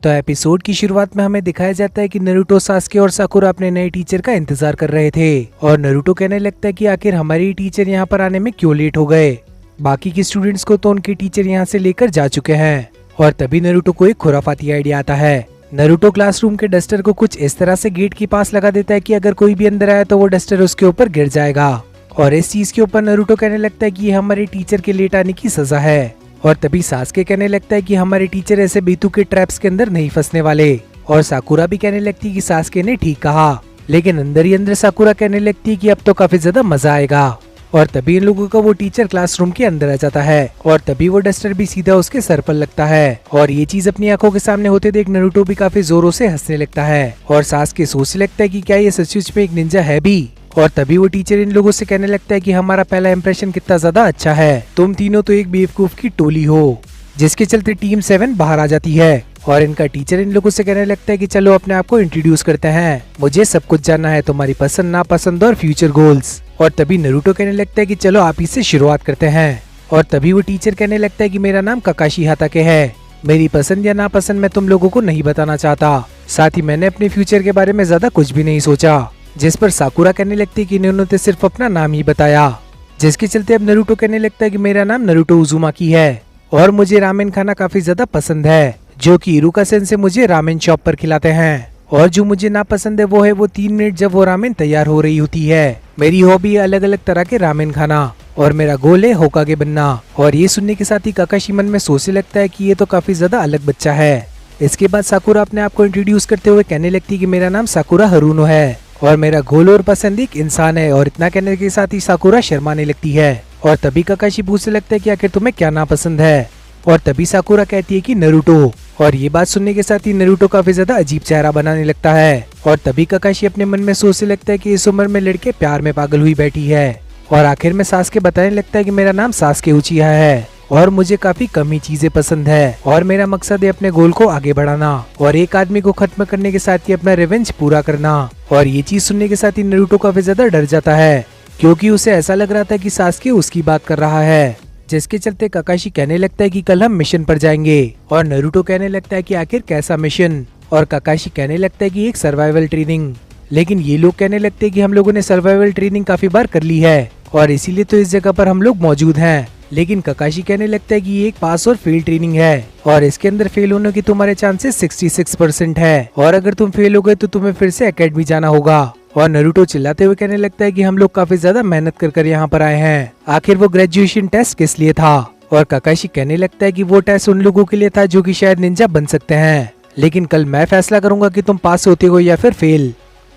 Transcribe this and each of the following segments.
तो एपिसोड की शुरुआत में हमें दिखाया जाता है कि नारुतो, सास्के और साकुरा अपने नए टीचर का इंतजार कर रहे थे और नारुतो कहने लगता है कि आखिर हमारी टीचर यहाँ पर आने में क्यों लेट हो गए। बाकी के स्टूडेंट्स को तो उनके टीचर यहाँ से लेकर जा चुके हैं और तभी नारुतो को एक खुराफाती आइडिया आता है। नारुतो क्लासरूम के डस्टर को कुछ इस तरह से गेट के पास लगा देता है कि अगर कोई भी अंदर आया तो वो डस्टर उसके ऊपर गिर जाएगा और इस चीज के ऊपर नारुतो कहने लगता है कि ये हमारे टीचर के लेट आने की सजा है। और तभी सास्के कहने लगता है कि हमारे टीचर ऐसे बेतु के ट्रैप्स के अंदर नहीं फंसने वाले और साकुरा भी कहने लगती है कि सास्के ने ठीक कहा, लेकिन अंदर ही अंदर साकुरा कहने लगती है कि अब तो काफी ज्यादा मजा आएगा। और तभी इन लोगों का वो टीचर क्लासरूम के अंदर आ जाता है और तभी वो डस्टर भी सीधा उसके सर पर लगता है और ये चीज अपनी आंखों के सामने होते देख नारुतो भी काफी जोरों से हंसने लगता है और सास्के सोचने लगता है कि क्या ये सचमुच में एक निंजा है भी। और तभी वो टीचर इन लोगों से कहने लगता है कि हमारा पहला इंप्रेशन कितना ज्यादा अच्छा है, तुम तीनों तो एक बेवकूफ की टोली हो। जिसके चलते टीम 7 बाहर आ जाती है और इनका टीचर इन लोगों से कहने लगता है कि चलो अपने आप को इंट्रोड्यूस करते हैं, मुझे सब कुछ जानना है, तुम्हारी पसंद नापसंद और फ्यूचर गोल्स। और तभी नारुतो कहने लगता है कि चलो आप ही से शुरुआत करते हैं। और तभी वो टीचर कहने लगता है कि मेरा नाम ककाशी हाताके है, मेरी पसंद या नापसंद मैं तुम लोगों को नहीं बताना चाहता, साथ ही मैंने अपने फ्यूचर के बारे में ज्यादा कुछ भी नहीं सोचा। जिस पर साकुरा कहने लगती है कि इन्होंने तो सिर्फ अपना नाम ही बताया। जिसके चलते अब नारुतो कहने लगता है कि मेरा नाम नारुतो उजुमाकी है और मुझे रामेन खाना काफी ज्यादा पसंद है, जो कि इरुका सेंसेई मुझे रामेन शॉप पर खिलाते हैं। और जो मुझे नापसंद है वो है वो 3 मिनट जब वो रामेन तैयार हो रही होती है। मेरी हॉबी है अलग अलग तरह के रामेन खाना और मेरा गोल है होकागे बनना। और ये सुनने के साथ ही काकाशी मन में सोचने लगता है कि ये तो काफी ज्यादा अलग बच्चा है। इसके बाद साकुरा अपने आप को इंट्रोड्यूस करते हुए कहने लगती है कि मेरा नाम साकुरा हारुनो है और मेरा गोल और पसंद एक इंसान है। और इतना कहने के साथ ही साकुरा शर्माने लगती है और तभी काकाशी पूछने लगता है कि आखिर तुम्हें क्या नापसंद है। और तभी साकुरा कहती है कि नारुतो। और ये बात सुनने के साथ ही नारुतो काफी ज्यादा अजीब चेहरा बनाने लगता है और तभी काकाशी अपने मन में सोचने लगता है कि इस उम्र में लड़के प्यार में पागल हुई बैठी है। और आखिर में सास्के बताने लगता है कि मेरा नाम सास्के उचिहा है और मुझे काफी कम ही चीजें पसंद है और मेरा मकसद है अपने गोल को आगे बढ़ाना और एक आदमी को खत्म करने के साथ ही अपना रिवेंज पूरा करना। और ये चीज सुनने के साथ ही नारुतो काफी ज्यादा डर जाता है क्योंकि उसे ऐसा लग रहा था कि सास्के उसकी बात कर रहा है। जिसके चलते काकाशी कहने लगता है कि कल हम मिशन पर जाएंगे और नारुतो कहने लगता है कि आखिर कैसा मिशन। और काकाशी कहने लगता है कि एक सर्वाइवल ट्रेनिंग, लेकिन ये लोग कहने लगते हैं कि हम लोगों ने सर्वाइवल ट्रेनिंग काफी बार कर ली है और इसीलिए तो इस जगह पर हम लोग मौजूद हैं। लेकिन काकाशी कहने लगता है कि ये एक पास और फेल ट्रेनिंग है और इसके अंदर फेल होने की तुम्हारे चांसेस 66% है और अगर तुम फेल हो गए तो तुम्हें फिर से एकेडमी जाना होगा। और नारुतो चिल्लाते हुए कहने लगता है कि हम लोग काफी ज्यादा मेहनत कर यहाँ पर आए हैं, आखिर वो ग्रेजुएशन टेस्ट किस लिए था। और काकाशी कहने लगता है कि वो टेस्ट उन लोगों के लिए था जो कि शायद निंजा बन सकते हैं, लेकिन कल मैं फैसला करूंगा कि तुम पास होते हो या फिर फेल।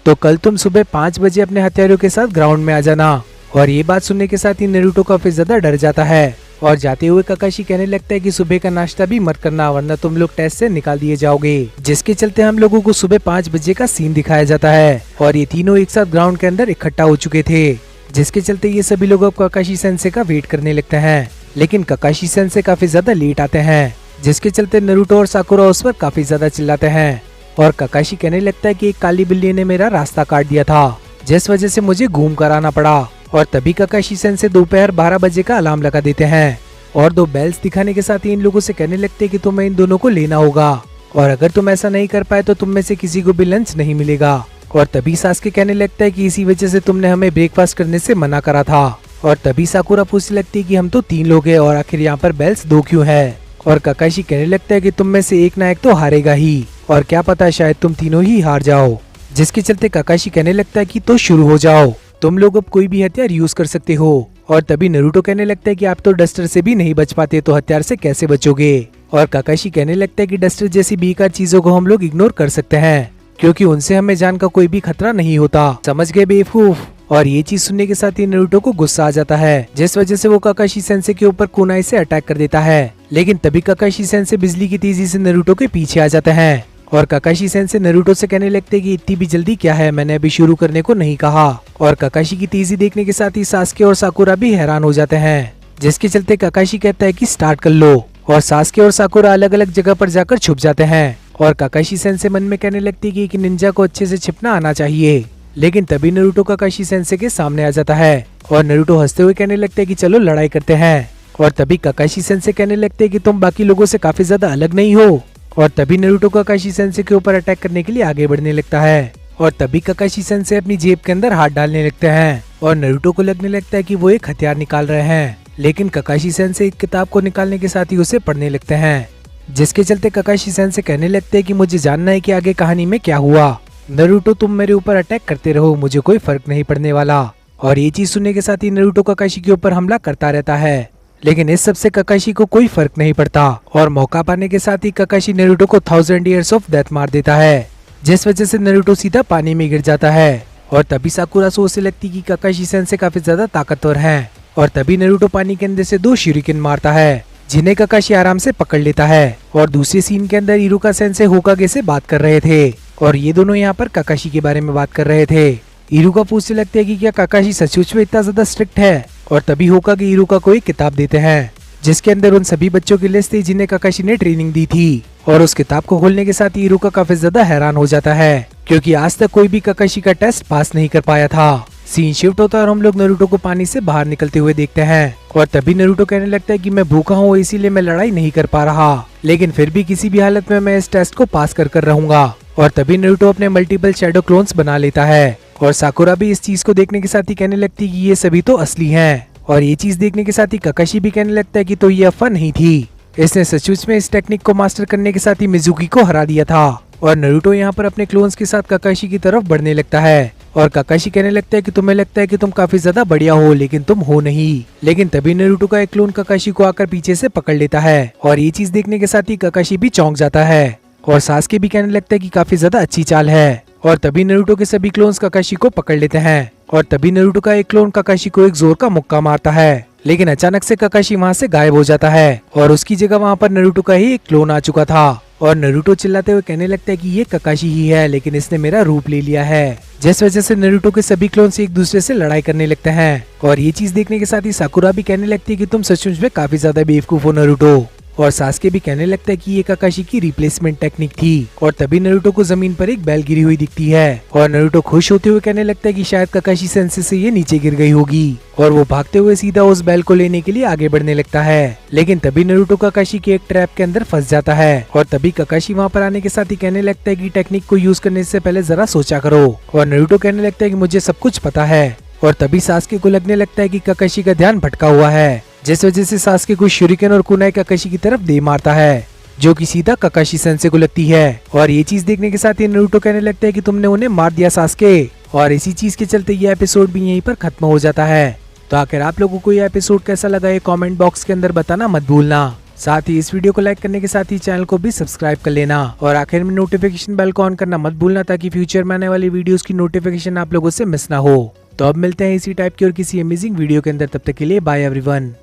तो कल तुम सुबह 5 बजे अपने हथियारों के साथ ग्राउंड में आ जाना। और ये बात सुनने के साथ ही नारुतो काफी ज्यादा डर जाता है और जाते हुए काकाशी कहने लगता है कि सुबह का नाश्ता भी मत करना वरना तुम लोग टेस्ट से निकाल दिए जाओगे। जिसके चलते हम लोगों को सुबह 5 बजे का सीन दिखाया जाता है और ये तीनों एक साथ ग्राउंड के अंदर इकट्ठा हो चुके थे। जिसके चलते ये सभी लोग अब काकाशी सेंसेई का वेट करने लगते हैं, लेकिन काकाशी सेंसेई काफी ज्यादा लेट आते हैं। जिसके चलते नारुतो और साकुरा उस पर काफी ज्यादा चिल्लाते हैं और काकाशी कहने लगता है कि एक काली बिल्ली ने मेरा रास्ता काट दिया था, जिस वजह से मुझे घूम कर आना पड़ा। और तभी काकाशी सेंसेई दोपहर 12 बजे का अलार्म लगा देते हैं और 2 बेल्स दिखाने के साथ ही इन लोगों से कहने लगते हैं कि तुम्हें इन दोनों को लेना होगा और अगर तुम ऐसा नहीं कर पाए तो तुम में से किसी को भी लंच नहीं मिलेगा। और तभी सास्के कहने लगता है कि इसी वजह से तुमने हमें ब्रेकफास्ट करने से मना करा था। और तभी साकुरा पूछने लगती है कि हम तो 3 लोग हैं और आखिर यहाँ पर बेल्स 2 क्यों है। और काकाशी कहने लगता है कि तुम में से एक ना एक तो हारेगा ही और क्या पता शायद तुम तीनों ही हार जाओ। जिसके चलते काकाशी कहने लगता है कि तो शुरू हो जाओ, तुम लोग अब कोई भी हथियार यूज कर सकते हो। और तभी नारुतो कहने लगता है कि आप तो डस्टर से भी नहीं बच पाते तो हथियार से कैसे बचोगे। और काकाशी कहने लगता है कि डस्टर जैसी बेकार चीजों को हम लोग इग्नोर कर सकते हैं क्योंकि उनसे हमें जान का कोई भी खतरा नहीं होता, समझ गए बेवकूफ। और ये चीज सुनने के साथ ही नारुतो को गुस्सा आ जाता है, जिस वजह से वो काकाशी सेंसेई के ऊपर कुनाई से अटैक कर देता है। लेकिन तभी काकाशी सेंसेई बिजली की तेजी से नारुतो के पीछे आ जाते हैं और काकाशी सेंसेई नारुतो से कहने लगते कि इतनी भी जल्दी क्या है, मैंने अभी शुरू करने को नहीं कहा। और काकाशी की तेजी देखने के साथ ही सास्के और साकुरा भी हैरान हो जाते हैं। जिसके चलते काकाशी कहता है कि स्टार्ट कर लो और सास्के और साकुरा अलग अलग जगह पर जाकर छुप जाते हैं। और काकाशी सेंसेई मन में कहने लगती है कि निंजा को अच्छे से छिपना आना चाहिए। लेकिन तभी नारुतो काकाशी सेंसेई के सामने आ जाता है और नारुतो हंसते हुए कहने लगते हैं कि चलो लड़ाई करते हैं। और तभी काकाशी सेंसेई कहने लगते हैं कि तुम बाकी लोगों से काफी ज्यादा अलग नहीं हो और तभी नारुतो काकाशी सेंसे के ऊपर अटैक करने के लिए आगे बढ़ने लगता है और तभी काकाशी सेंसे अपनी जेब के अंदर हाथ डालने लगते हैं और नारुतो को लगने लगता है कि वो एक हथियार निकाल रहे हैं। लेकिन काकाशी सेंसे एक किताब को निकालने के साथ ही उसे पढ़ने लगते हैं, जिसके चलते काकाशी सेंसे कहने लगते हैं कि मुझे जानना है कि आगे कहानी में क्या हुआ। नारुतो तुम मेरे ऊपर अटैक करते रहो, मुझे कोई फर्क नहीं पड़ने वाला। और ये चीज सुनने के साथ ही नारुतो काकाशी के ऊपर हमला करता रहता है, लेकिन इस सबसे काकाशी को कोई फर्क नहीं पड़ता और मौका पाने के साथ ही काकाशी नारुतो को 1000 years ऑफ डेथ मार देता है, जिस वजह से नारुतो सीधा पानी में गिर जाता है। और तभी साकुरा को उसे लगती कि काकाशी सेंसे काफी ज्यादा ताकतवर हैं और तभी नारुतो पानी के अंदर से 2 शूरिकेन मारता है, जिन्हें काकाशी आराम से पकड़ लेता है। और दूसरे सीन के अंदर इरुका सेंसे होकागे से बात कर रहे थे और ये दोनों यहाँ पर काकाशी के बारे में बात कर रहे थे। इरुका पूछने लगते हैं कि क्या काकाशी सचमुच में इतना ज्यादा स्ट्रिक्ट है, और तभी होकागे इरुका को एक किताब देते हैं जिसके अंदर उन सभी बच्चों की लिस्ट थी जिन्हें काकाशी ने ट्रेनिंग दी थी। और उस किताब को खोलने के साथ ही इरुका काफी ज्यादा हैरान हो जाता है, क्योंकि आज तक कोई भी काकाशी का टेस्ट पास नहीं कर पाया था। सीन शिफ्ट होता है और हम लोग नारुतो को पानी से बाहर निकलते हुए देखते हैं और तभी नारुतो कहने लगता है कि मैं भूखा हूँ, इसीलिए मैं लड़ाई नहीं कर पा रहा, लेकिन फिर भी किसी भी हालत में मैं इस टेस्ट को पास कर रहूंगा। और तभी नारुतो अपने मल्टीपल शैडो क्लोन्स बना लेता है और साकुरा भी इस चीज को देखने के साथ ही कहने लगती है कि ये सभी तो असली हैं। और ये चीज देखने के साथ ही काकाशी भी कहने लगता है कि तो ये अफवाह नहीं थी, इसने सचमुच में इस टेक्निक को मास्टर करने के साथ ही मिजुकी को हरा दिया था। और नारुतो यहाँ पर अपने क्लोन्स के साथ काकाशी की तरफ बढ़ने लगता है और काकाशी कहने लगता है कि तुम्हें लगता है कि तुम काफी ज्यादा बढ़िया हो, लेकिन तुम हो नहीं। लेकिन तभी नारुतो का एक क्लोन काकाशी को आकर पीछे से पकड़ लेता है और ये चीज देखने के साथ ही काकाशी भी चौंक जाता है और सासुके भी कहने लगता है कि काफी ज्यादा अच्छी चाल है। और तभी नारुतो के सभी क्लोन्स काकाशी को पकड़ लेते हैं और तभी नारुतो का एक क्लोन काकाशी को एक जोर का मुक्का मारता है, लेकिन अचानक से काकाशी वहाँ से गायब हो जाता है और उसकी जगह वहाँ पर नारुतो का ही एक क्लोन आ चुका था। और नारुतो चिल्लाते हुए कहने लगता है कि ये काकाशी ही है, लेकिन इसने मेरा रूप ले लिया है, जिस वजह से नारुतो के सभी क्लोन्स एक दूसरे से लड़ाई करने लगते हैं। और ये चीज देखने के साथ ही साकुरा भी कहने लगती है कि तुम सचमुच में काफी ज्यादा बेवकूफ हो नारुतो। और सासुके भी कहने लगता है कि ये काकाशी की रिप्लेसमेंट टेक्निक थी। और तभी नारुतो को जमीन पर एक बैल गिरी हुई दिखती है और नारुतो खुश होते हुए कहने लगता है कि शायद काकाशी सेंसे से ये नीचे गिर गई होगी और वो भागते हुए सीधा उस बैल को लेने के लिए आगे बढ़ने लगता है। लेकिन तभी नारुतो काकाशी के एक ट्रैप के अंदर फंस जाता है और तभी काकाशी वहाँ पर आने के साथ ही कहने लगता है कि टेक्निक को यूज करने से पहले जरा सोचा करो। और नारुतो कहने लगता है कि मुझे सब कुछ पता है। और तभी सासुके को लगने लगता है कि काकाशी का ध्यान भटका हुआ है, जिस वजह से सासुके को शूरिकेन और कुनाई काकाशी की तरफ दे मारता है, जो कि सीधा काकाशी सेंसे को लगती है। और ये चीज देखने के साथ ही नारुतो कहने लगता है कि तुमने उन्हें मार दिया सासुके। और इसी चीज के चलते ये एपिसोड भी यहीं पर खत्म हो जाता है। तो आखिर आप लोगों को ये एपिसोड कैसा लगा ये कमेंट बॉक्स के अंदर बताना मत भूलना। साथ ही इस वीडियो को लाइक करने के साथ ही चैनल को भी सब्सक्राइब कर लेना और आखिर में नोटिफिकेशन बेल को ऑन करना मत भूलना, ताकि फ्यूचर में आने वाली वीडियोस की नोटिफिकेशन आप लोगों से मिस ना हो। तो अब मिलते हैं इसी टाइप की और किसी अमेजिंग वीडियो के अंदर, तब तक के लिए बाय एवरीवन।